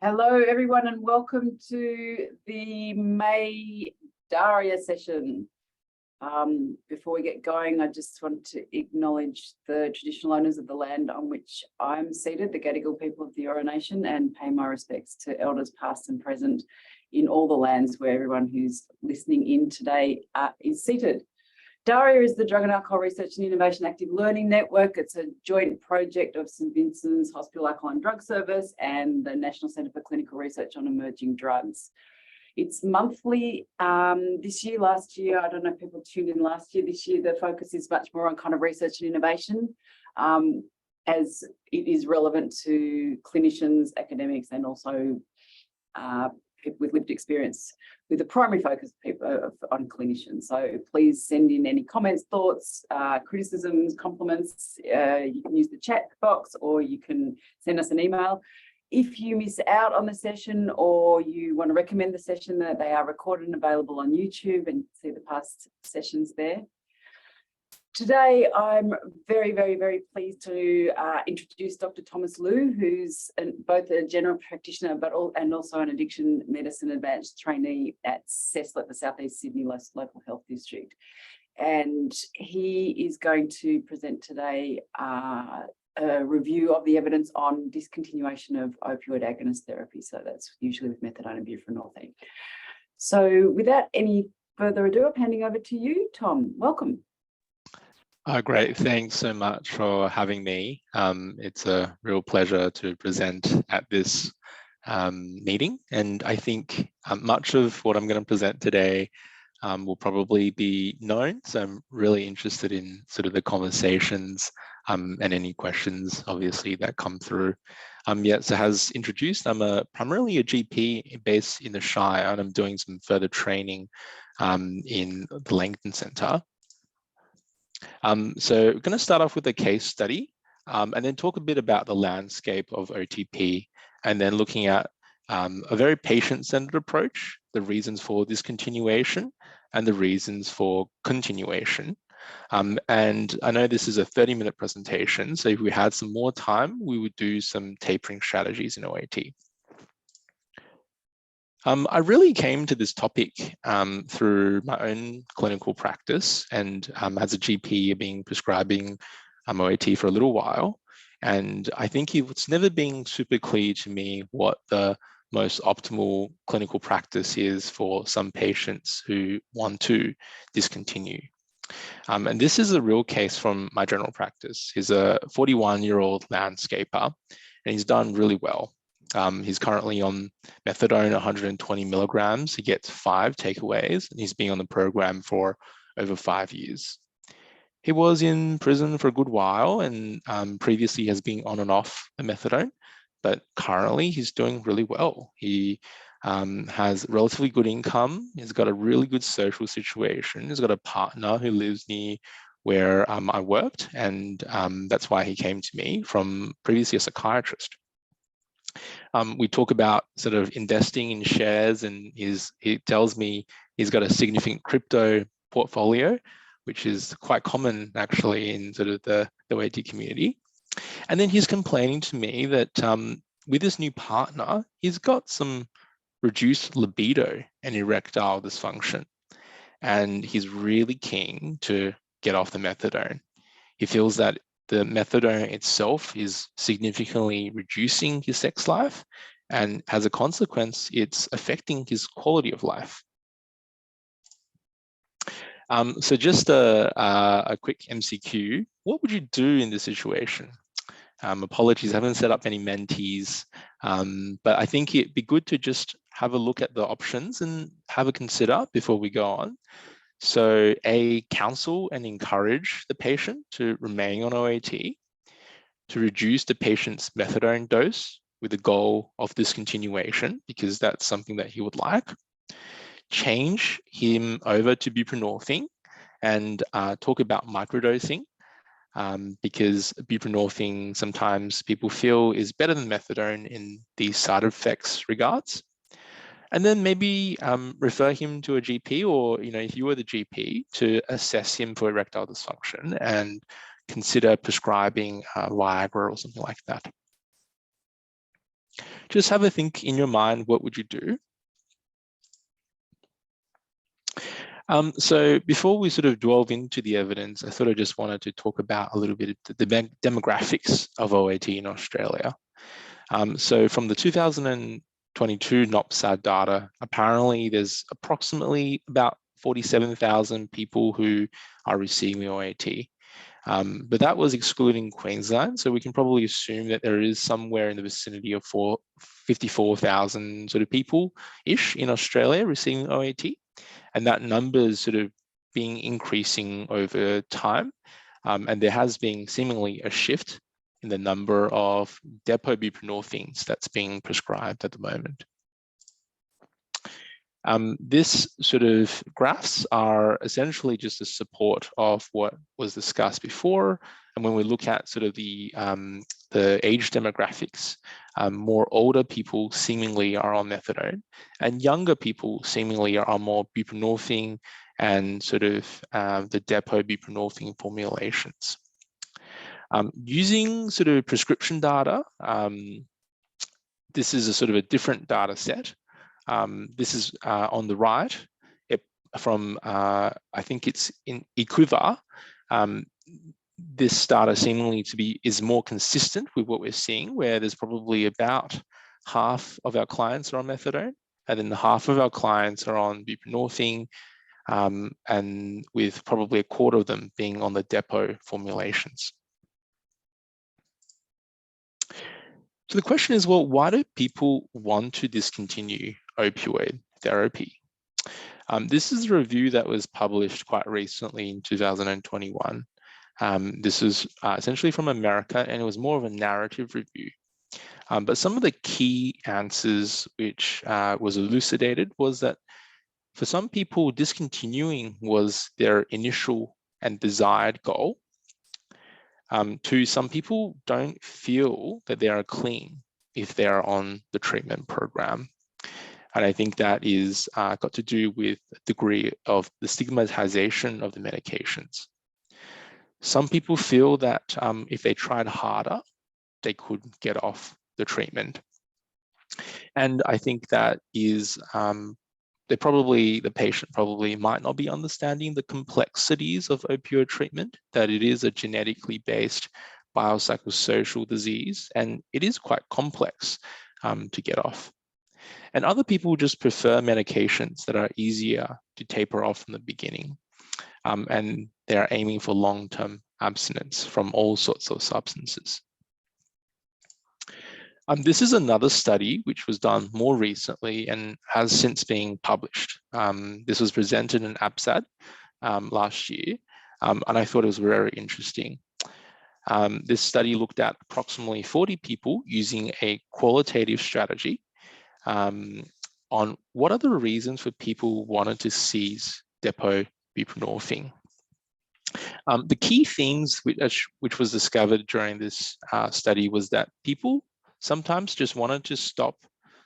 Hello, everyone, and welcome to the May DARIA session. Before we get going, I just want to acknowledge the traditional owners of the land on which I'm seated, the Gadigal people of the Eora Nation, and pay my respects to elders past and present in all the lands where everyone who's listening in today is seated. DARIA is the Drug and Alcohol Research and Innovation Active Learning Network. It's a joint project of St Vincent's Hospital Alcohol and Drug Service and the National Centre for Clinical Research on Emerging Drugs. It's monthly this year. Last year, I don't know if people tuned in last year. This year, the focus is much more on kind of research and innovation, as it is relevant to clinicians, academics, and also people with lived experience, with a primary focus on clinicians. So please send in any comments, thoughts, criticisms, compliments. You can use the chat box or you can send us an email. If you miss out on the session or you want to recommend the session, that they are recorded and available on YouTube, and see the past sessions there. Today, I'm very, very, very pleased to introduce Dr. Thomas Liu, who's both a general practitioner and also an addiction medicine advanced trainee at CESL at the South East Sydney Local Health District. And he is going to present today a review of the evidence on discontinuation of opioid agonist therapy. So that's usually with methadone and buprenorphine. So without any further ado, I'm handing over to you, Tom. Welcome. Great, thanks so much for having me. It's a real pleasure to present at this meeting, and I think much of what I'm going to present today will probably be known, so I'm really interested in sort of the conversations and any questions, obviously, that come through. So as introduced, I'm primarily a GP based in the Shire, and I'm doing some further training in the Langton Centre. So we're going to start off with a case study and then talk a bit about the landscape of OTP, and then looking at a very patient-centered approach, the reasons for discontinuation and the reasons for continuation. And I know this is a 30-minute presentation, so if we had some more time, we would do some tapering strategies in OAT. I really came to this topic through my own clinical practice, and as a GP, I've been prescribing OAT for a little while, and I think it's never been super clear to me what the most optimal clinical practice is for some patients who want to discontinue. And this is a real case from my general practice. He's a 41-year-old landscaper, and he's done really well. He's currently on methadone, 120 milligrams. He gets 5 takeaways, and he's been on the program for over 5 years. He was in prison for a good while, and previously has been on and off the methadone, but currently he's doing really well. He has relatively good income. He's got a really good social situation. He's got a partner who lives near where I worked, and that's why he came to me from previously a psychiatrist. We talk about sort of investing in shares, and he tells me he's got a significant crypto portfolio, which is quite common actually in sort of the OAT community. And then he's complaining to me that with his new partner, he's got some reduced libido and erectile dysfunction, and he's really keen to get off the methadone. He feels that the methadone itself is significantly reducing his sex life, and as a consequence, it's affecting his quality of life. So just a quick MCQ. What would you do in this situation? Apologies, I haven't set up any mentees, but I think it'd be good to just have a look at the options and have a consider before we go on. So A, counsel and encourage the patient to remain on OAT, to reduce the patient's methadone dose with the goal of discontinuation, because that's something that he would like. Change him over to buprenorphine and talk about microdosing, because buprenorphine sometimes people feel is better than methadone in these side effects regards. And then maybe refer him to a GP, or if you were the GP, to assess him for erectile dysfunction and consider prescribing Viagra or something like that. Just have a think in your mind, what would you do? So before we sort of delve into the evidence, I thought I just wanted to talk about a little bit of the demographics of OAT in Australia. So from the 2022 NOPSAD data, apparently there's approximately about 47,000 people who are receiving OAT. But that was excluding Queensland, so we can probably assume that there is somewhere in the vicinity of 54,000 sort of people-ish in Australia receiving OAT, and that number is sort of being increasing over time, and there has been seemingly a shift in the number of depot buprenorphines that's being prescribed at the moment. This sort of graphs are essentially just a support of what was discussed before. And when we look at sort of the age demographics, more older people seemingly are on methadone, and younger people seemingly are more buprenorphine and sort of the depot buprenorphine formulations. Using sort of prescription data, this is a sort of a different data set. This is on the right from, I think it's in Equiva. This data seemingly is more consistent with what we're seeing, where there's probably about half of our clients are on methadone, and then half of our clients are on buprenorphine, and with probably a quarter of them being on the depot formulations. So the question is, well, why do people want to discontinue opioid therapy? This is a review that was published quite recently in 2021. This is essentially from America, and it was more of a narrative review. But some of the key answers which was elucidated was that for some people, discontinuing was their initial and desired goal. To some people don't feel that they are clean if they are on the treatment program. And I think that is got to do with the degree of the stigmatization of the medications. Some people feel that if they tried harder, they could get off the treatment. And I think that is the patient probably might not be understanding the complexities of opioid treatment, that it is a genetically based biopsychosocial disease, and it is quite complex to get off. And other people just prefer medications that are easier to taper off from the beginning, and they're aiming for long-term abstinence from all sorts of substances. This is another study which was done more recently and has since been published. This was presented in APSAD last year, and I thought it was very interesting. This study looked at approximately 40 people using a qualitative strategy on what are the reasons for people wanted to cease depot buprenorphine. The key themes which was discovered during this study was that people sometimes just wanted to stop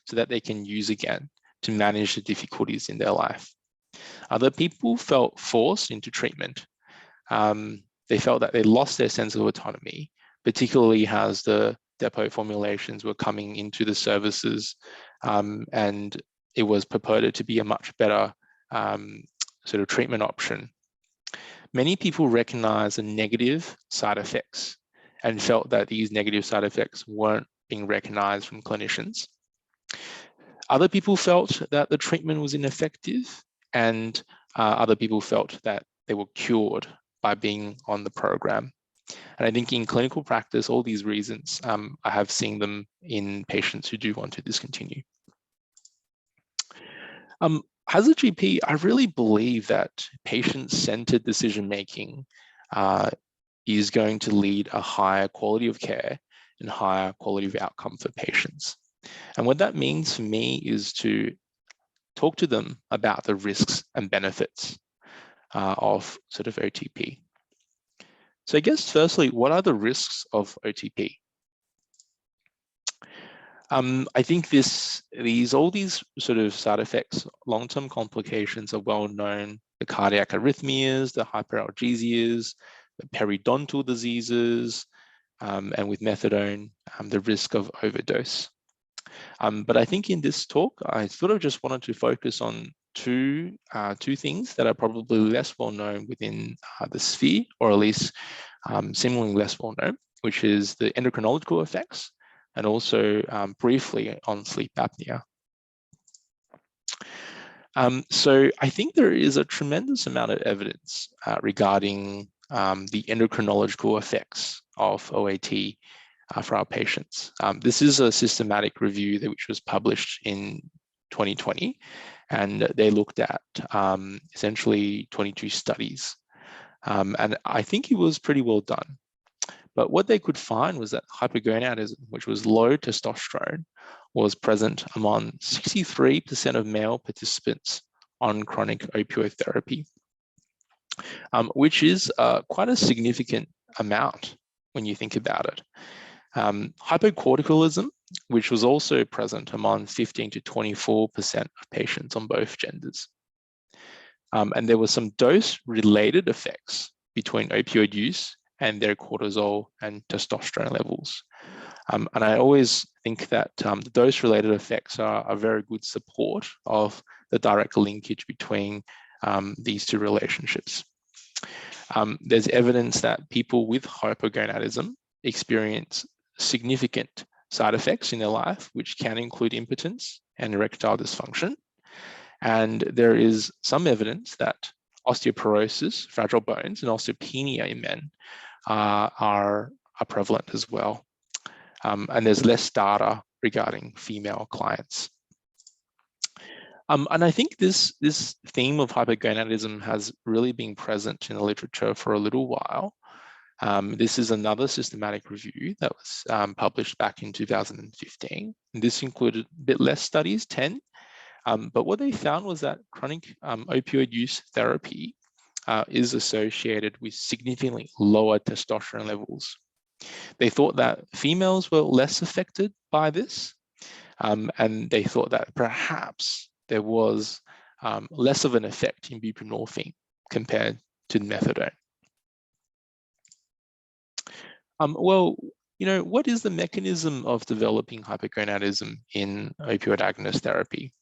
so that they can use again to manage the difficulties in their life. Other people felt forced into treatment. They felt that they lost their sense of autonomy, particularly as the depot formulations were coming into the services, and it was purported to be a much better sort of treatment option. Many people recognized the negative side effects and felt that these negative side effects weren't being recognized from clinicians. Other people felt that the treatment was ineffective, and other people felt that they were cured by being on the program. And I think in clinical practice, all these reasons, I have seen them in patients who do want to discontinue. As a GP, I really believe that patient-centered decision-making is going to lead a higher quality of care and higher quality of outcome for patients. And what that means for me is to talk to them about the risks and benefits of sort of OTP. So I guess firstly, what are the risks of OTP? I think all these sort of side effects, long-term complications are well known: the cardiac arrhythmias, the hyperalgesias, the periodontal diseases, and with methadone, the risk of overdose. But I think in this talk, I sort of just wanted to focus on two things that are probably less well known within the sphere, or at least seemingly less well known, which is the endocrinological effects, and also briefly on sleep apnea. So I think there is a tremendous amount of evidence regarding the endocrinological effects of OAT for our patients. This is a systematic review which was published in 2020, and they looked at essentially 22 studies. And I think it was pretty well done. But what they could find was that hypogonadism, which was low testosterone, was present among 63% of male participants on chronic opioid therapy, which is quite a significant amount when you think about it. Hypocorticalism, which was also present among 15 to 24% of patients on both genders. And there were some dose-related effects between opioid use and their cortisol and testosterone levels. And I always think that the dose-related effects are a very good support of the direct linkage between these two relationships. There's evidence that people with hypogonadism experience significant side effects in their life, which can include impotence and erectile dysfunction. And there is some evidence that osteoporosis, fragile bones, and osteopenia in men are prevalent as well. And there's less data regarding female clients. And I think this theme of hypogonadism has really been present in the literature for a little while. This is another systematic review that was published back in 2015. And this included a bit less studies, 10. But what they found was that chronic opioid use therapy is associated with significantly lower testosterone levels. They thought that females were less affected by this, and they thought that perhaps there was less of an effect in buprenorphine compared to methadone. Well, you know, what is the mechanism of developing hypogonadism in opioid agonist therapy?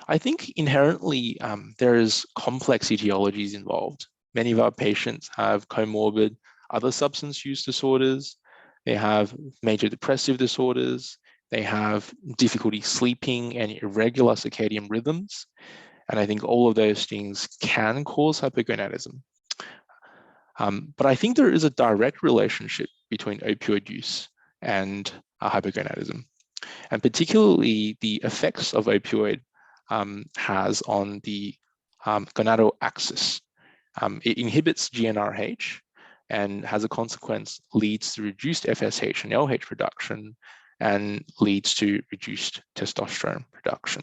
I think inherently there is complex etiologies involved. Many of our patients have comorbid other substance use disorders. They have major depressive disorders. They have difficulty sleeping and irregular circadian rhythms. And I think all of those things can cause hypogonadism. But I think there is a direct relationship between opioid use and hypogonadism. And particularly the effects of opioid has on the gonadal axis. It inhibits GnRH and has a consequence, leads to reduced FSH and LH production and leads to reduced testosterone production.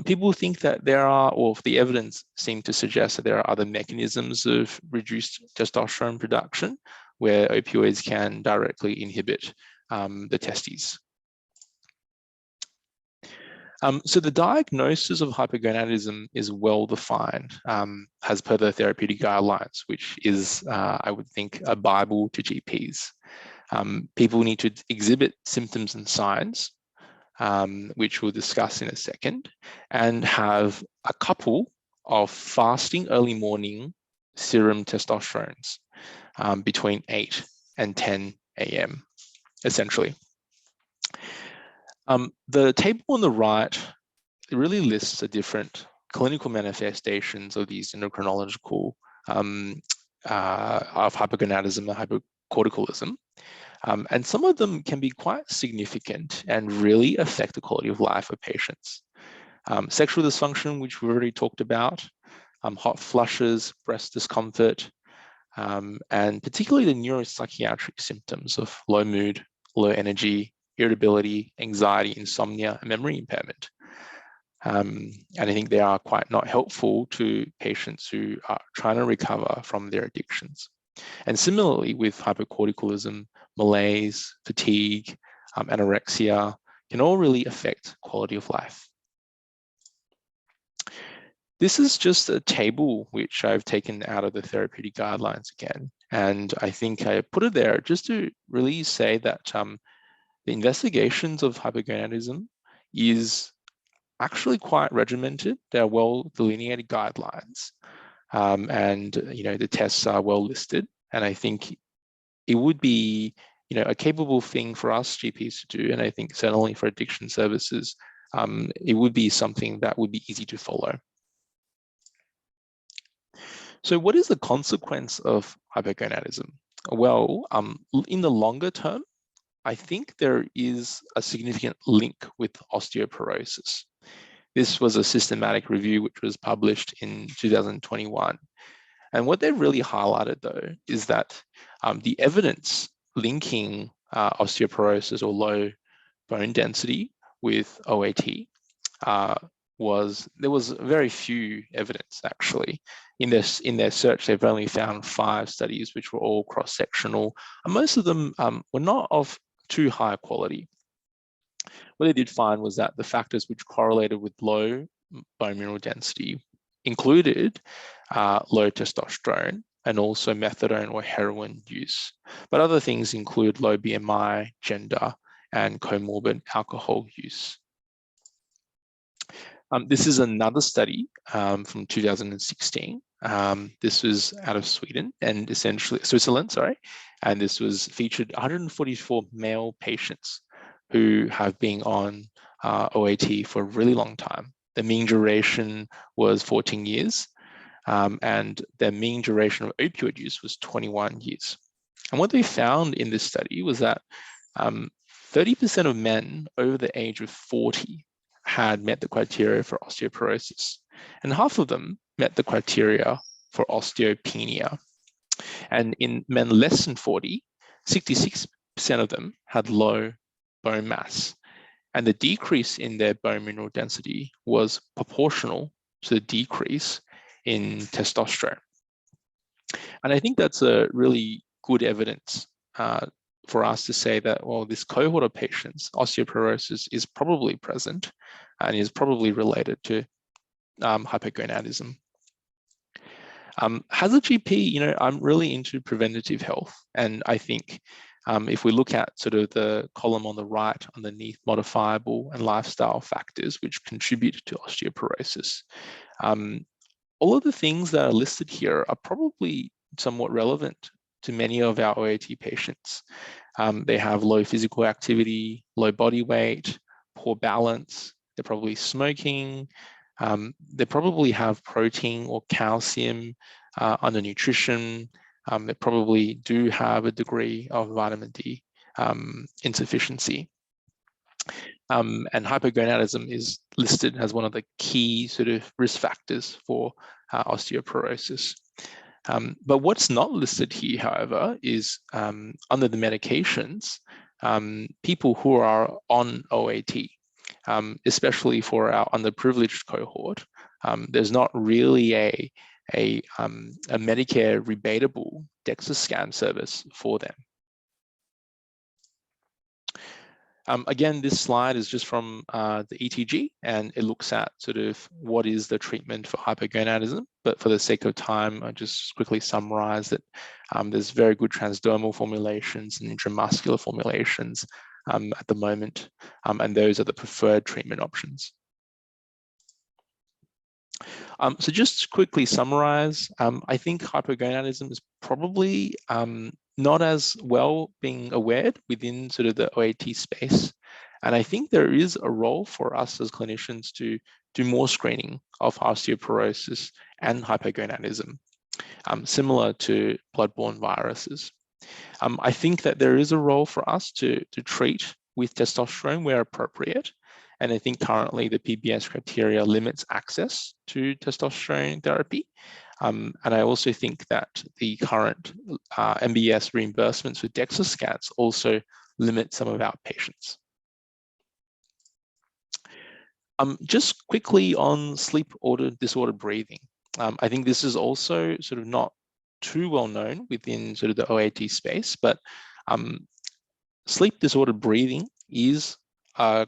People think that there are, or the evidence seems to suggest that there are other mechanisms of reduced testosterone production where opioids can directly inhibit the testes. So the diagnosis of hypogonadism is well defined as per the therapeutic guidelines, which is, I would think, a Bible to GPs. People need to exhibit symptoms and signs, which we'll discuss in a second, and have a couple of fasting early morning serum testosterones between 8 and 10 a.m., essentially. The table on the right really lists the different clinical manifestations of these endocrinological of hypogonadism and hypocorticalism. And some of them can be quite significant and really affect the quality of life of patients. Sexual dysfunction, which we already talked about, hot flushes, breast discomfort, and particularly the neuropsychiatric symptoms of low mood, low energy, irritability, anxiety, insomnia, and memory impairment. And I think they are quite not helpful to patients who are trying to recover from their addictions. And similarly with hypocorticalism, malaise, fatigue, anorexia can all really affect quality of life. This is just a table which I've taken out of the therapeutic guidelines again. And I think I put it there just to really say that the investigations of hypogonadism is actually quite regimented. There are well delineated guidelines, and the tests are well listed. And I think it would be a capable thing for us GPs to do, and I think certainly for addiction services, it would be something that would be easy to follow. So what is the consequence of hypogonadism? Well, in the longer term, I think there is a significant link with osteoporosis. This was a systematic review which was published in 2021. And what they really highlighted, though, is that the evidence linking osteoporosis or low bone density with OAT there was very few evidence actually. In their search, they've only found 5 studies which were all cross-sectional, and most of them were not of too high quality. What they did find was that the factors which correlated with low bone mineral density included low testosterone and also methadone or heroin use. But other things include low BMI, gender, and comorbid alcohol use. This is another study from 2016. This was out of Sweden and essentially Switzerland, sorry. And this was featured 144 male patients who have been on OAT for a really long time. The mean duration was 14 years, and their mean duration of opioid use was 21 years. And what they found in this study was that 30% of men over the age of 40 had met the criteria for osteoporosis, and half of them met the criteria for osteopenia. And in men less than 40, 66% of them had low bone mass, and the decrease in their bone mineral density was proportional to the decrease in testosterone. And I think that's a really good evidence for us to say that, well, this cohort of patients, osteoporosis is probably present and is probably related to hypogonadism. As a GP, I'm really into preventative health. And I think if we look at sort of the column on the right underneath modifiable and lifestyle factors which contribute to osteoporosis, all of the things that are listed here are probably somewhat relevant to many of our OAT patients. They have low physical activity, low body weight, poor balance, they're probably smoking, they probably have protein or calcium undernutrition, they probably do have a degree of vitamin D insufficiency. And hypogonadism is listed as one of the key sort of risk factors for osteoporosis. But what's not listed here, however, is under the medications, people who are on OAT, especially for our underprivileged cohort, there's not really a Medicare rebatable DEXA scan service for them. Again, this slide is just from the ETG, and it looks at sort of what is the treatment for hypogonadism. But for the sake of time, I just quickly summarize that there's very good transdermal formulations and intramuscular formulations at the moment, and those are the preferred treatment options. So just to quickly summarize, I think hypogonadism is probably not as well being aware within sort of the OAT space. And I think there is a role for us as clinicians to do more screening of osteoporosis and hypogonadism, similar to blood-borne viruses. I think that there is a role for us to treat with testosterone where appropriate. And I think currently the PBS criteria limits access to testosterone therapy. And I also think that the current MBS reimbursements with DEXA scans also limit some of our patients. Just quickly on sleep disordered breathing. I think this is also sort of not too well known within sort of the OAT space, but sleep disordered breathing is a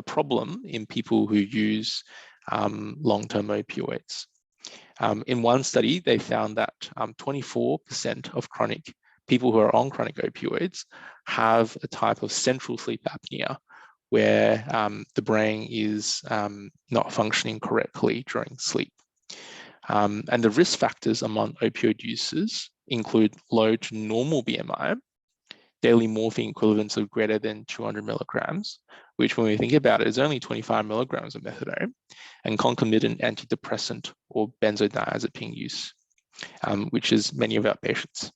problem in people who use long-term opioids. In one study, they found that 24% of chronic people who are on chronic opioids have a type of central sleep apnea where the brain is not functioning correctly during sleep. And the risk factors among opioid users include low to normal BMI, daily morphine equivalents of greater than 200 milligrams, which when we think about it is only 25 milligrams of methadone, and concomitant antidepressant or benzodiazepine use, which is many of our patients.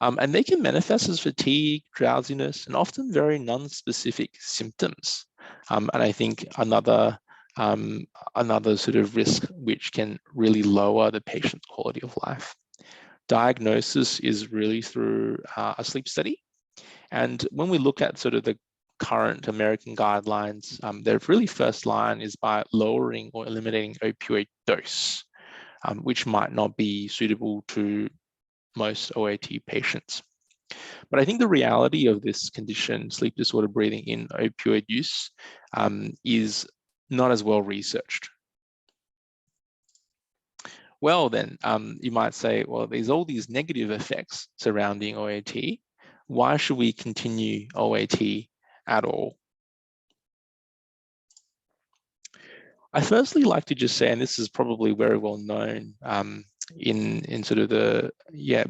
And they can manifest as fatigue, drowsiness, and often very non-specific symptoms. And I think another sort of risk which can really lower the patient's quality of life. Diagnosis is really through a sleep study. And when we look at sort of the current American guidelines, their really first line is by lowering or eliminating opioid dose, which might not be suitable to most OAT patients. But I think the reality of this condition, sleep disorder breathing in opioid use, is not as well researched. Well, then you might say, well, there's all these negative effects surrounding OAT. Why should we continue OAT at all? I firstly like to just say, and this is probably very well known in sort of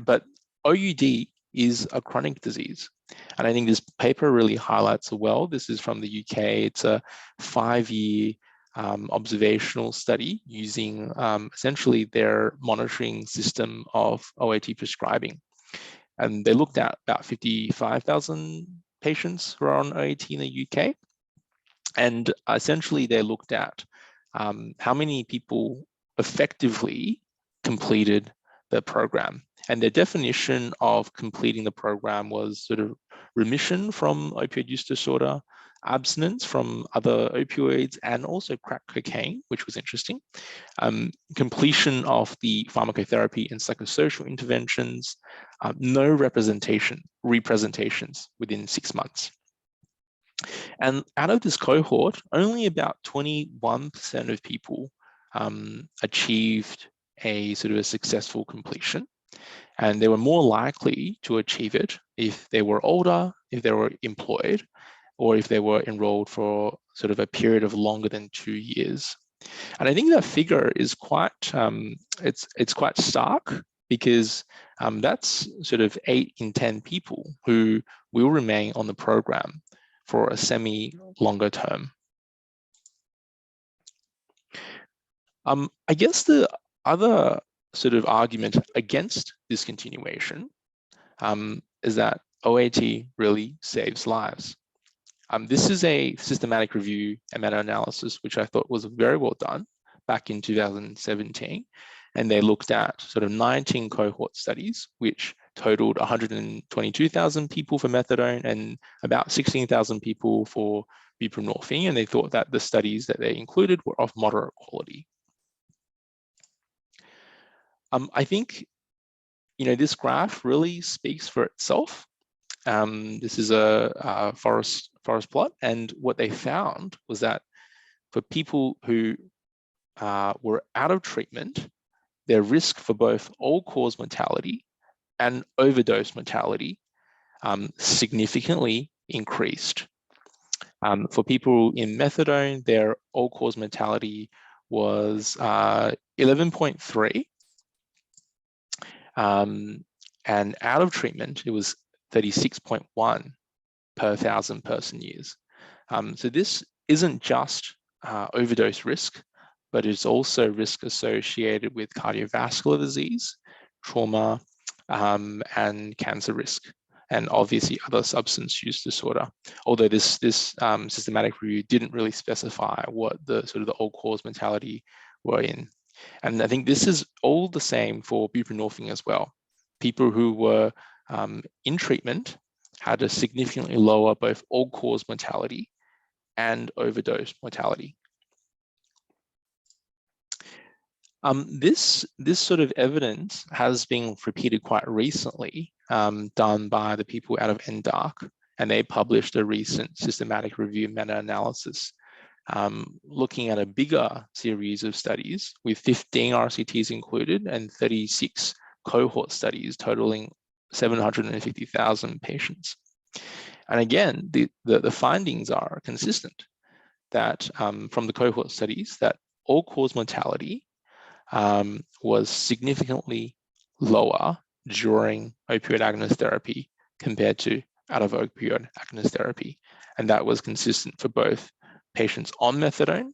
but OUD is a chronic disease. And I think this paper really highlights it well. This is from the UK. It's a 5-year observational study using essentially their monitoring system of OAT prescribing. And they looked at about 55,000 patients who are on OAT in the UK. And essentially they looked at how many people effectively completed the program. And their definition of completing the program was sort of remission from opioid use disorder, abstinence from other opioids, and also crack cocaine, which was interesting. Completion of the pharmacotherapy and psychosocial interventions, no representations within 6 months. And out of this cohort, only about 21% of people achieved a sort of a successful completion. And they were more likely to achieve it if they were older, if they were employed, or if they were enrolled for sort of a period of longer than 2 years. And I think that figure is quite, it's quite stark, because that's sort of 8 in 10 people who will remain on the program for a semi-longer term. I guess the other sort of argument against discontinuation is that OAT really saves lives. This is a systematic review and meta-analysis, which I thought was very well done back in 2017. And they looked at sort of 19 cohort studies, which totaled 122,000 people for methadone and about 16,000 people for buprenorphine. And they thought that the studies that they included were of moderate quality. I think, this graph really speaks for itself. This is a forest plot, and what they found was that for people who were out of treatment, their risk for both all-cause mortality and overdose mortality significantly increased. For people in methadone, their all-cause mortality was 11.3. And out of treatment, it was 36.1 per 1,000 person years. So this isn't just overdose risk, but it's also risk associated with cardiovascular disease, trauma, and cancer risk, and obviously other substance use disorder. Although this systematic review didn't really specify what the sort of the all-cause mortality were in. And I think this is all the same for buprenorphine as well. People who were in treatment had a significantly lower both all-cause mortality and overdose mortality. This sort of evidence has been repeated quite recently, done by the people out of NDARC, and they published a recent systematic review meta-analysis looking at a bigger series of studies with 15 RCTs included and 36 cohort studies totaling 750,000 patients. And again, the findings are consistent that from the cohort studies that all-cause mortality was significantly lower during opioid agonist therapy compared to out of opioid agonist therapy. And that was consistent for both patients on methadone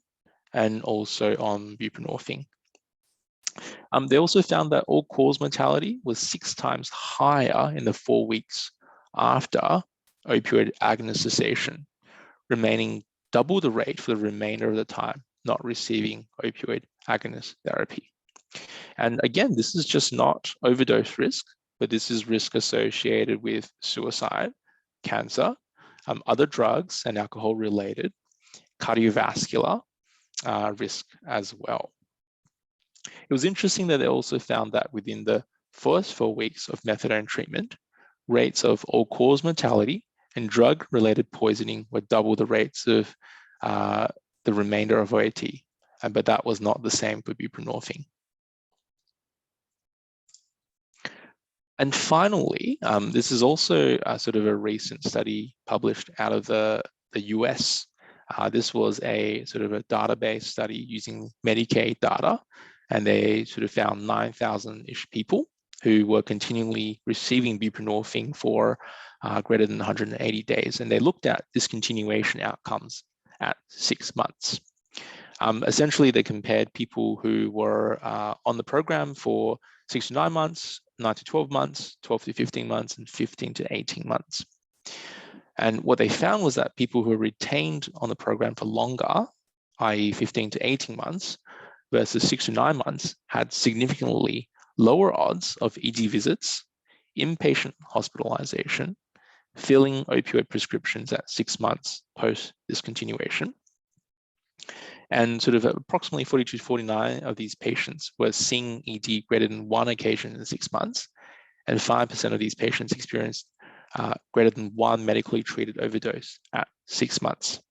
and also on buprenorphine. They also found that all-cause mortality was 6 times higher in the 4 weeks after opioid agonist cessation, remaining double the rate for the remainder of the time not receiving opioid agonist therapy. And again, this is just not overdose risk, but this is risk associated with suicide, cancer, other drugs and alcohol-related, cardiovascular risk as well. It was interesting that they also found that within the first 4 weeks of methadone treatment, rates of all-cause mortality and drug-related poisoning were double the rates of the remainder of OAT, but that was not the same for buprenorphine. And finally, this is also sort of a recent study published out of the US. This was a sort of a database study using Medicaid data, and they sort of found 9,000-ish people who were continually receiving buprenorphine for greater than 180 days. And they looked at discontinuation outcomes at 6 months. Essentially, they compared people who were on the program for 6 to 9 months, 9 to 12 months, 12 to 15 months, and 15 to 18 months. And what they found was that people who were retained on the program for longer, i.e. 15 to 18 months, versus 6 to 9 months, had significantly lower odds of ED visits, inpatient hospitalization, filling opioid prescriptions at 6 months post discontinuation. And sort of approximately 42 to 49 of these patients were seeing ED greater than 1 occasion in 6 months, and 5% of these patients experienced greater than 1 medically treated overdose at 6 months.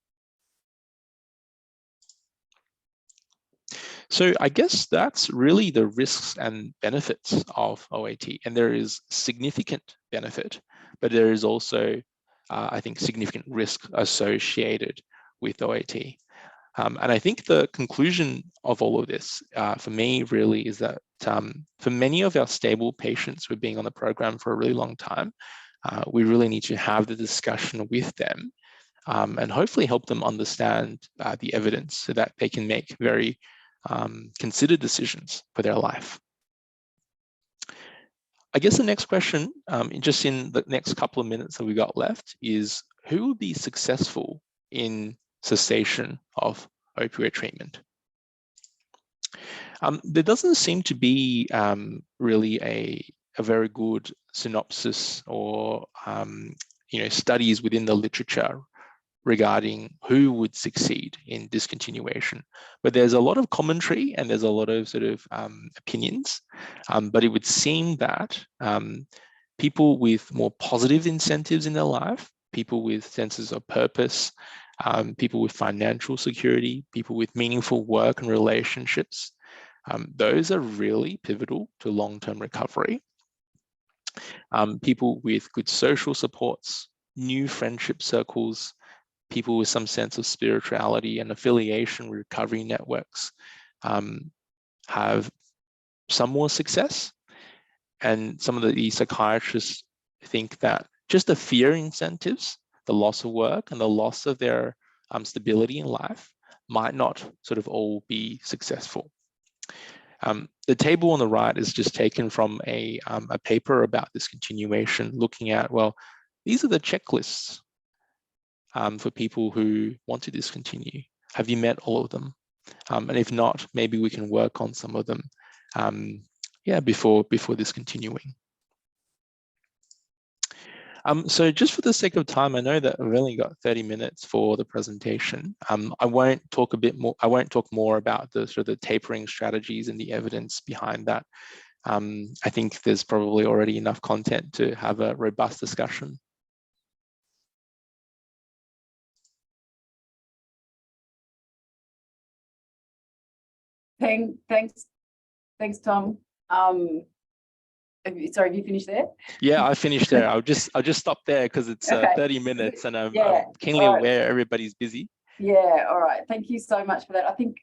So I guess that's really the risks and benefits of OAT. And there is significant benefit, but there is also, I think, significant risk associated with OAT. And I think the conclusion of all of this for me really is that for many of our stable patients who are being on the program for a really long time, we really need to have the discussion with them and hopefully help them understand the evidence so that they can make very considered decisions for their life. I guess the next question, just in the next couple of minutes that we got left, is who would be successful in cessation of opioid treatment? There doesn't seem to be really a very good synopsis or studies within the literature regarding who would succeed in discontinuation. But there's a lot of commentary and there's a lot of sort of opinions, but it would seem that people with more positive incentives in their life, people with senses of purpose, people with financial security, people with meaningful work and relationships, those are really pivotal to long-term recovery. People with good social supports, new friendship circles, people with some sense of spirituality and affiliation with recovery networks have some more success. And some of the psychiatrists think that just the fear incentives, the loss of work and the loss of their stability in life might not sort of all be successful. The table on the right is just taken from a paper about discontinuation, looking at, well, these are the checklists for people who want to discontinue. Have you met all of them? And if not, maybe we can work on some of them before discontinuing. So just for the sake of time, I know that I've only got 30 minutes for the presentation. I won't talk more about the sort of the tapering strategies and the evidence behind that. I think there's probably already enough content to have a robust discussion. Thanks, Tom. Sorry, have you finished there? Yeah, I finished there. I'll just stop there because it's Okay. 30 minutes and I'm Yeah. keenly All right. aware everybody's busy. Yeah, all right. Thank you so much for that. I think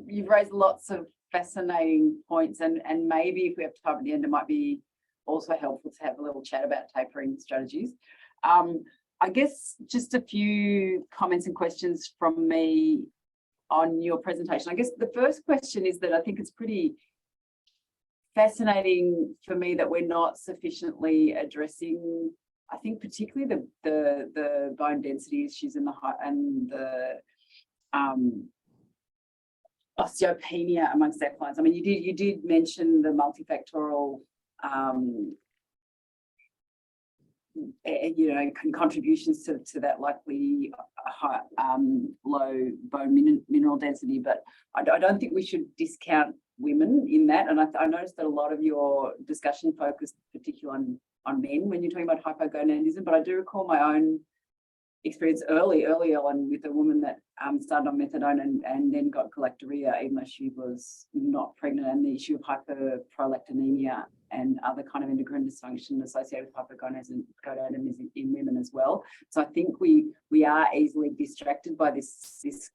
you've raised lots of fascinating points, and maybe if we have time at the end, it might be also helpful to have a little chat about tapering strategies. I guess just a few comments and questions from me on your presentation. I guess the first question is that I think it's pretty fascinating for me that we're not sufficiently addressing, I think, particularly the bone density issues and the osteopenia amongst their clients. I mean, you did mention the multifactorial contributions to that likely high, low bone mineral density, but I don't think we should discount women in that. And I noticed that a lot of your discussion focused particularly on men when you're talking about hypogonadism, but I do recall my own experience early on with a woman that started on methadone and then got galactorrhea, even though she was not pregnant, and the issue of hyperprolactinemia and other kind of endocrine dysfunction associated with hypogonadism in women as well. So I think we are easily distracted by this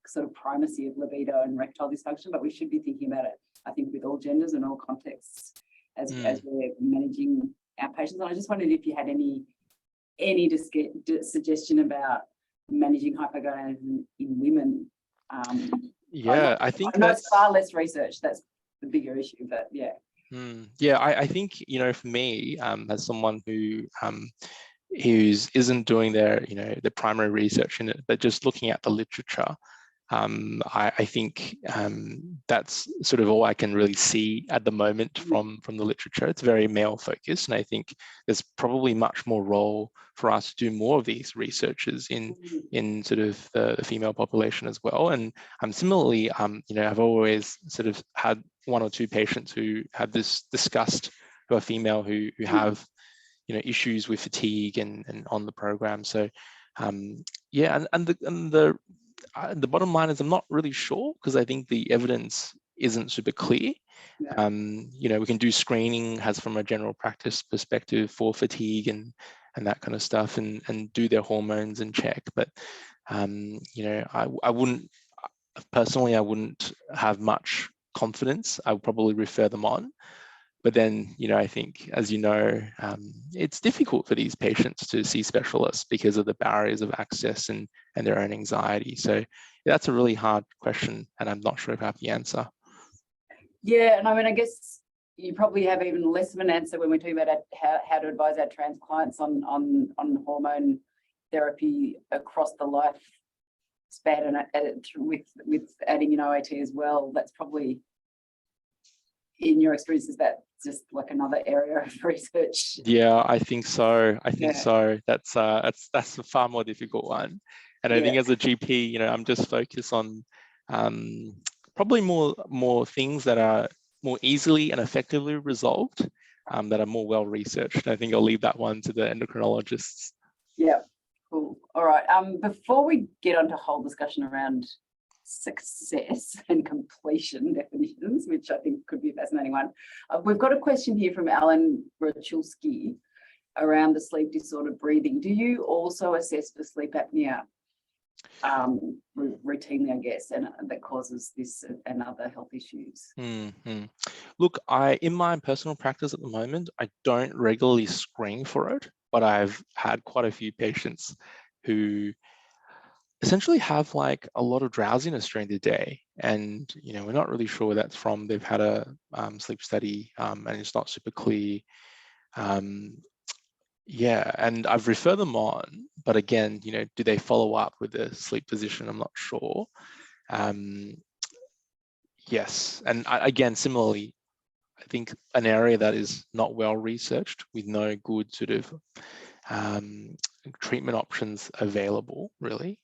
sort of primacy of libido and erectile dysfunction, but we should be thinking about it, I think, with all genders and all contexts as we're managing our patients. And I just wondered if you had any suggestion about managing hypogonadism in women. I think that's far less research. That's the bigger issue, but yeah. Yeah, I think, for me, as someone who isn't doing their primary research in it, but just looking at the literature, I think that's sort of all I can really see at the moment from the literature. It's very male focused, and I think there's probably much more role for us to do more of these researches in sort of the female population as well. And similarly, I've always sort of had one or two patients who have this discussed, who are female, who have issues with fatigue and on the program. So the bottom line is I'm not really sure, because I think the evidence isn't super clear. Yeah. We can do screening from a general practice perspective for fatigue and that kind of stuff, and do their hormones and check. But I wouldn't personally, I wouldn't have much confidence. I would probably refer them on. But then, I think, as it's difficult for these patients to see specialists because of the barriers of access and their own anxiety. So that's a really hard question, and I'm not sure if I have the answer. Yeah, and I mean, I guess you probably have even less of an answer when we're talking about how to advise our trans clients on hormone therapy across the lifespan, and with adding OAT as well. That's probably, in your experience, is that just like another area of research? Yeah, I think so. So. That's a far more difficult one. And I think as a GP, I'm just focused on probably more things that are more easily and effectively resolved, that are more well researched. I think I'll leave that one to the endocrinologists. Yeah, cool. All right. Before we get on to whole discussion around success and completion definitions, which I think could be a fascinating one, we've got a question here from Alan Brachulski around the sleep disorder breathing. Do you also assess for sleep apnea routinely, I guess, and that causes this and other health issues? Look, in my personal practice at the moment, I don't regularly screen for it, but I've had quite a few patients who essentially have like a lot of drowsiness during the day, and we're not really sure where that's from. They've had a sleep study, and it's not super clear. And I've referred them on, but again, do they follow up with a sleep physician? I'm not sure. Yes, and again, similarly, I think an area that is not well researched, with no good sort of treatment options available, really.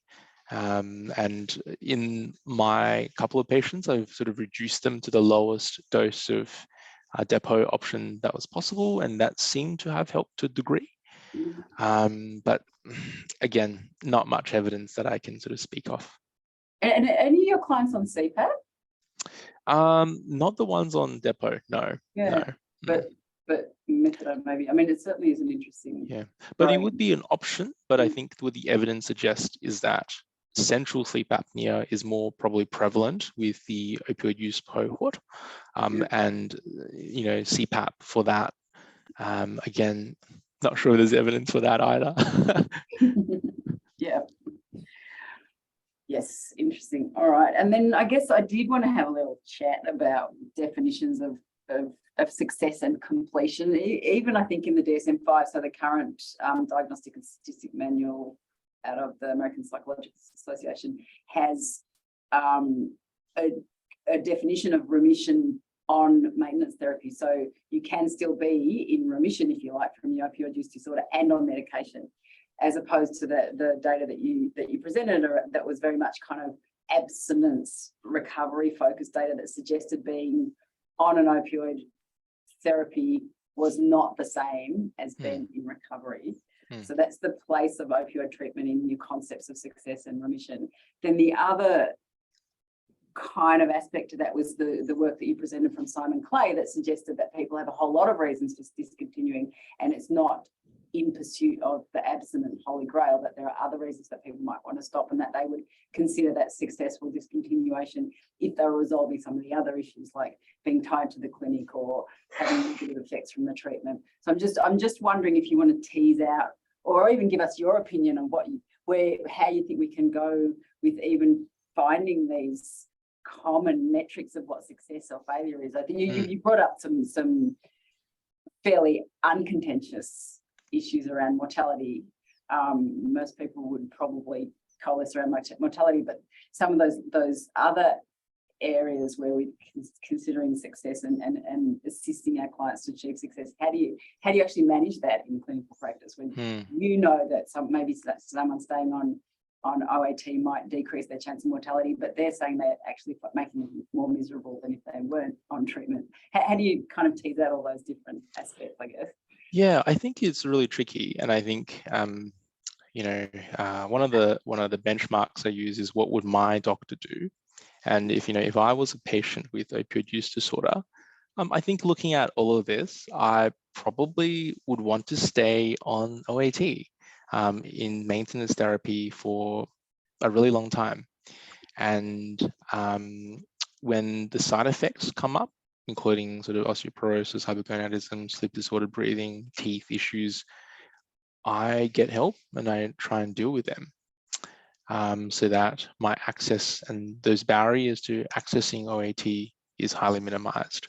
And in my couple of patients, I've sort of reduced them to the lowest dose of depot option that was possible, and that seemed to have helped to a degree. But again, not much evidence that I can sort of speak of. And any of your clients on CPAP? Not the ones on depot, no. Yeah, no. But methadone maybe. I mean, it certainly is an interesting. Yeah, but it growing- would be an option. But I think what the evidence suggests is that central sleep apnea is more probably prevalent with the opioid use cohort, and CPAP for that. Again, not sure there's evidence for that either. Yeah. Yes, interesting. All right. And then I guess I did want to have a little chat about definitions of success and completion. Even I think in the DSM-5, so the current Diagnostic and Statistic Manual out of the American Psychological Association has a definition of remission on maintenance therapy. So you can still be in remission, if you like, from your opioid use disorder and on medication, as opposed to the data that you presented, or that was very much kind of abstinence recovery focused data that suggested being on an opioid therapy was not the same as being in recovery. So that's the place of opioid treatment in your concepts of success and remission. Then the other kind of aspect to that was the work that you presented from Simon Clay that suggested that people have a whole lot of reasons for discontinuing, and it's not in pursuit of the absolute holy grail, that there are other reasons that people might want to stop, and that they would consider that successful discontinuation if they were resolving some of the other issues, like being tied to the clinic or having negative effects from the treatment. So I'm just wondering if you want to tease out or even give us your opinion on how you think we can go with even finding these common metrics of what success or failure is. I think you brought up some fairly uncontentious issues around mortality. Most people would probably coalesce around mortality, but some of those other areas where we're considering success and assisting our clients to achieve success, how do you actually manage that in clinical practice when you know that maybe someone staying on OAT might decrease their chance of mortality, but they're saying they're actually making them more miserable than if they weren't on treatment? How do you kind of tease out all those different aspects, I guess? Yeah, I think it's really tricky, and I think one of the benchmarks I use is what would my doctor do, and if I was a patient with opioid use disorder, I think looking at all of this, I probably would want to stay on OAT in maintenance therapy for a really long time, and when the side effects come up, including sort of osteoporosis, hypogonadism, sleep disordered breathing, teeth issues, I get help and I try and deal with them so that my access and those barriers to accessing OAT is highly minimized.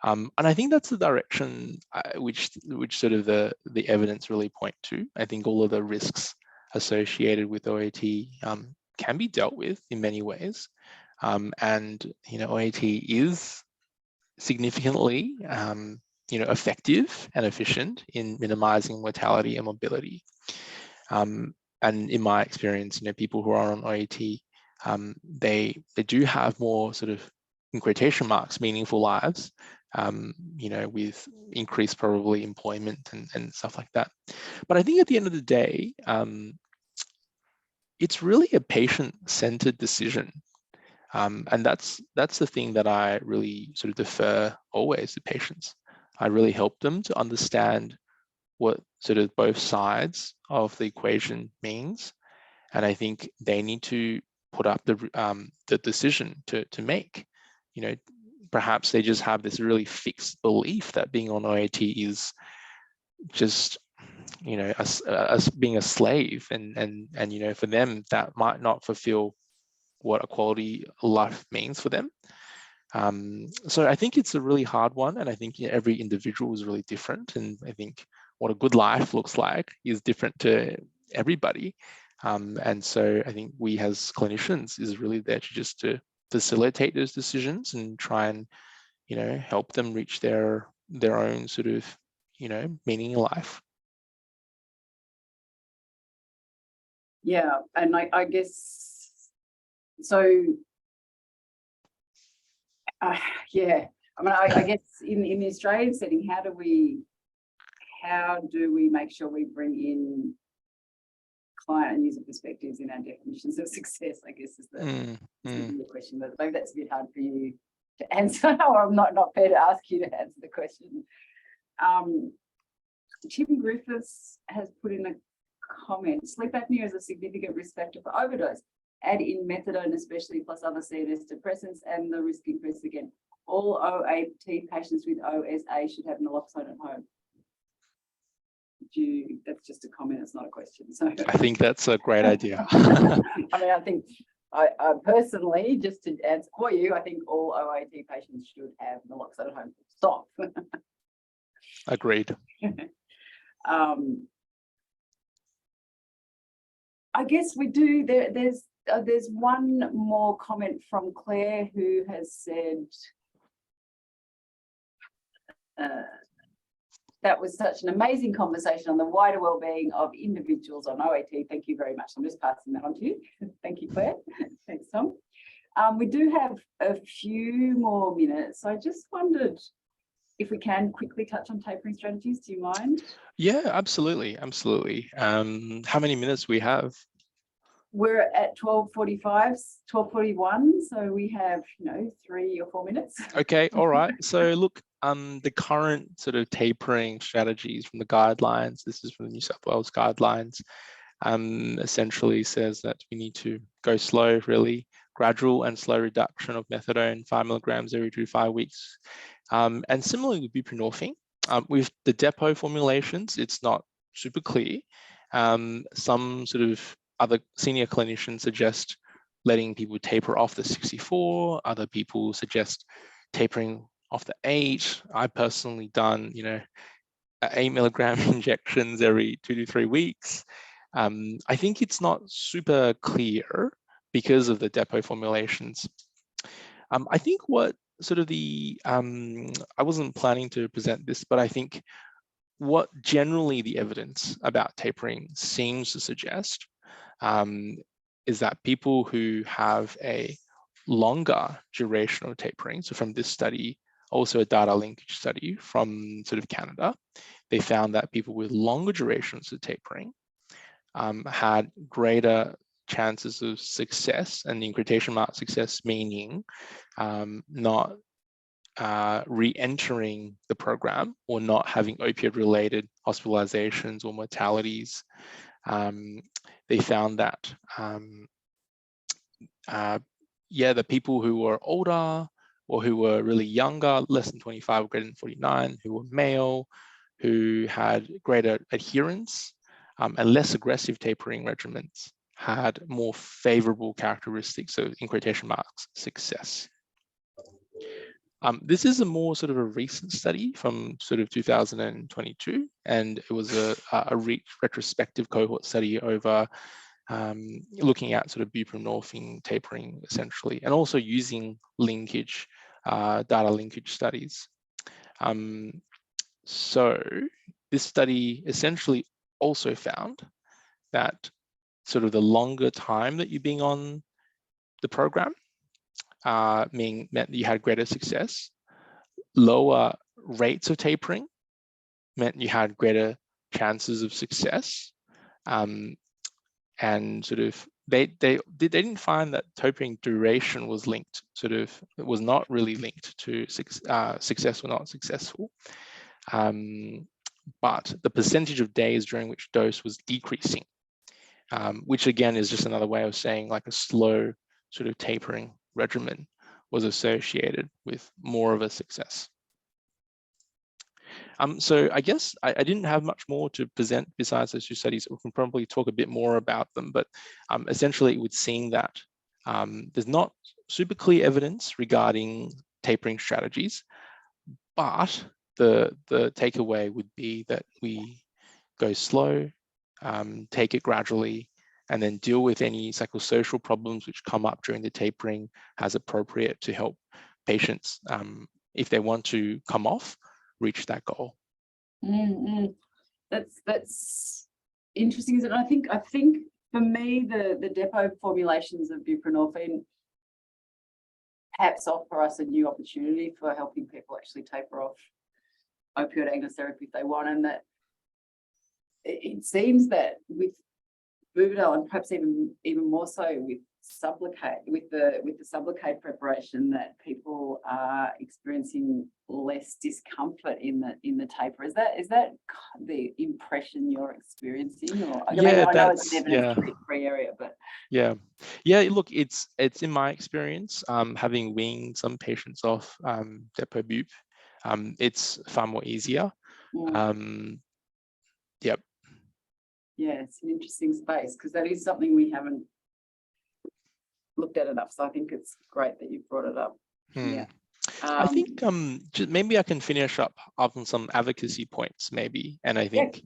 And I think that's the direction which sort of the evidence really point to. I think all of the risks associated with OAT can be dealt with in many ways. And OAT is significantly effective and efficient in minimizing mortality and mobility. And in my experience, people who are on OAT, they do have more sort of, in quotation marks, meaningful lives, with increased probably employment and stuff like that. But I think at the end of the day, it's really a patient-centered decision. And that's the thing that I really sort of defer always to patients. I really help them to understand what sort of both sides of the equation means, and I think they need to put up the decision to make. Perhaps they just have this really fixed belief that being on OAT is just being a slave, and for them that might not fulfill what a quality life means for them. So I think it's a really hard one, and I think every individual is really different, and I think what a good life looks like is different to everybody. And so I think we as clinicians is really there to facilitate those decisions and try and help them reach their own sort of meaning in life. Yeah, and I guess so. Yeah, I mean, I guess in the Australian setting, how do we make sure we bring in client and user perspectives in our definitions of success? I guess is the question, but maybe that's a bit hard for you to answer, or I'm not fair to ask you to answer the question. Tim Griffiths has put in a comment, sleep apnea is a significant risk factor for overdose. Add in methadone especially, plus other CNS depressants, and the risk increases again. All OAT patients with OSA should have naloxone at home. That's just a comment, it's not a question. So I think that's a great idea. I mean, I think I personally, just to answer for you, I think all OAT patients should have naloxone at home. Stop. Agreed. I guess we do. There's one more comment from Claire, who has said that was such an amazing conversation on the wider well-being of individuals on OAT. Thank you very much. I'm just passing that on to you. Thank you, Claire. Thanks, Tom. We do have a few more minutes. I just wondered if we can quickly touch on tapering strategies. Do you mind? Yeah, absolutely. Absolutely. How many minutes we have? We're at 12:45, 12:41. So we have, 3 or 4 minutes. Okay. All right. So look, the current sort of tapering strategies from the guidelines, this is from the New South Wales guidelines, essentially says that we need to go slow, really gradual and slow reduction of methadone, 5 milligrams every 2 to 5 weeks. And similarly with buprenorphine, with the depot formulations, it's not super clear. Some sort of other senior clinicians suggest letting people taper off the 64. Other people suggest tapering off the 8. I personally done, 8 milligram injections every 2 to 3 weeks. I think it's not super clear because of the depot formulations. I think what sort of I wasn't planning to present this, but I think what generally the evidence about tapering seems to suggest is that people who have a longer duration of tapering, so from this study, also a data linkage study from sort of Canada, they found that people with longer durations of tapering had greater chances of success, and the quotation mark success meaning not re-entering the program or not having opioid-related hospitalizations or mortalities. They found that, the people who were older or who were really younger, less than 25 or greater than 49, who were male, who had greater adherence and less aggressive tapering regimens, had more favorable characteristics of, in quotation marks, success. This is a more sort of a recent study from sort of 2022, and it was a retrospective cohort study over looking at sort of buprenorphine tapering essentially, and also using linkage, data linkage studies. So this study essentially also found that sort of the longer time that you're being on the program meant that you had greater success. Lower rates of tapering meant you had greater chances of success. And sort of they didn't find that tapering duration was linked, sort of it was not really linked to success or not successful. But the percentage of days during which dose was decreasing, which again is just another way of saying like a slow sort of tapering regimen was associated with more of a success. So I guess I didn't have much more to present besides those two studies. We can probably talk a bit more about them, but essentially it would seem that there's not super clear evidence regarding tapering strategies, but the takeaway would be that we go slow, take it gradually, and then deal with any psychosocial problems which come up during the tapering as appropriate to help patients, if they want to come off, reach that goal. That's interesting, isn't it? I think for me, the depot formulations of buprenorphine perhaps offer us a new opportunity for helping people actually taper off opioid agonist therapy if they want, and that it seems that with Buvidal, and perhaps even more so with Sublocade, with the Sublocade preparation, that people are experiencing less discomfort in the taper. Is that the impression you're experiencing? Or I mean, I know it's an evidence-free area, but yeah. Look, it's in my experience, having weaned some patients off Depo-Bup, it's far more easier. Yep. Yeah, it's an interesting space because that is something we haven't looked at enough. So I think it's great that you brought it up. Yeah. I think maybe I can finish up on some advocacy points, maybe. And I think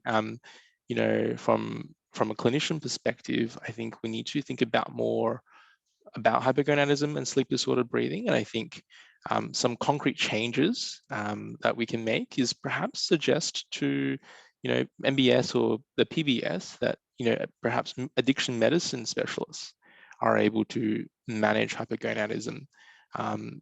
you know, from a clinician perspective, I think we need to think about more about hypogonadism and sleep disordered breathing. And I think some concrete changes that we can make is perhaps suggest to, you know, MBS or the PBS that, you know, perhaps addiction medicine specialists are able to manage hypogonadism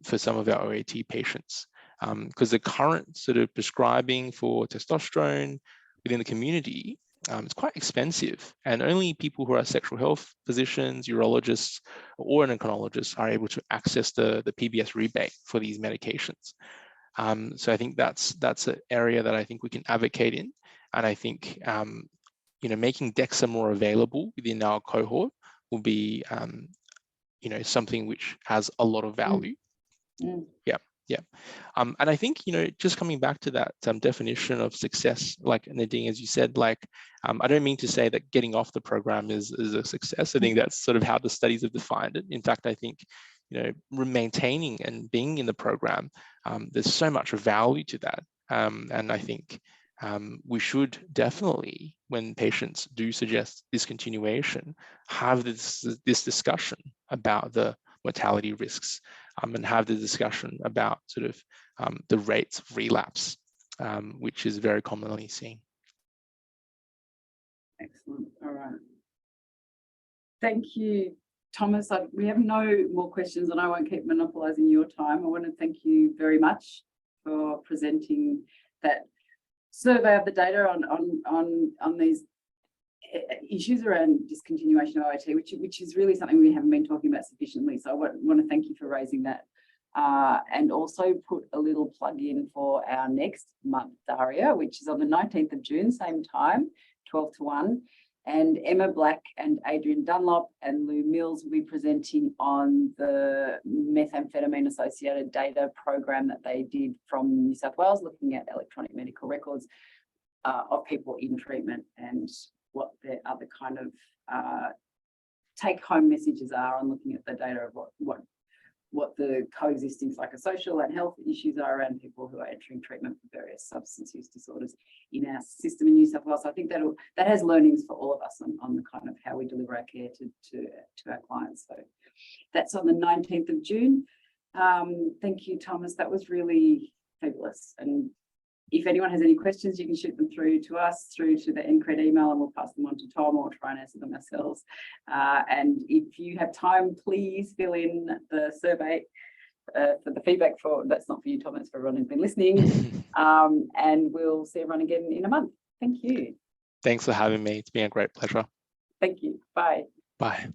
for some of our OAT patients. Because the current sort of prescribing for testosterone within the community, it's quite expensive, and only people who are sexual health physicians, urologists, or endocrinologists are able to access the PBS rebate for these medications. So I think that's an area that I think we can advocate in, and I think you know, making DEXA more available within our cohort will be you know, something which has a lot of value. Yeah. And I think, you know, just coming back to that definition of success, like Nadine, as you said, like, I don't mean to say that getting off the program is a success. I think that's sort of how the studies have defined it. In fact, I think, you know, maintaining and being in the program, there's so much value to that. And I think we should definitely, when patients do suggest discontinuation, have this discussion about the mortality risks, and have the discussion about sort of the rates of relapse, which is very commonly seen. Excellent. All right. Thank you, Thomas. We have no more questions, and I won't keep monopolising your time. I want to thank you very much for presenting that survey of the data on these issues around discontinuation of OT, which is really something we haven't been talking about sufficiently. So I want to thank you for raising that, and also put a little plug in for our next month DARIA, which is on the 19th of June, same time, 12 to 1. And Emma Black and Adrian Dunlop and Lou Mills will be presenting on the methamphetamine-associated data program that they did from New South Wales, looking at electronic medical records of people in treatment and what the other kind of take-home messages are on looking at the data of what the coexisting psychosocial and health issues are around people who are entering treatment for various substance use disorders in our system in New South Wales. So I think that has learnings for all of us on the kind of how we deliver our care to our clients. So that's on the 19th of June. Thank you, Thomas. That was really fabulous. And if anyone has any questions, you can shoot them through to us, through to the NCRED email, and we'll pass them on to Tom or try and answer them ourselves. And if you have time, please fill in the survey for the feedback that's not for you, Tom, it's for everyone who's been listening. And we'll see everyone again in a month. Thank you. Thanks for having me. It's been a great pleasure. Thank you. Bye. Bye.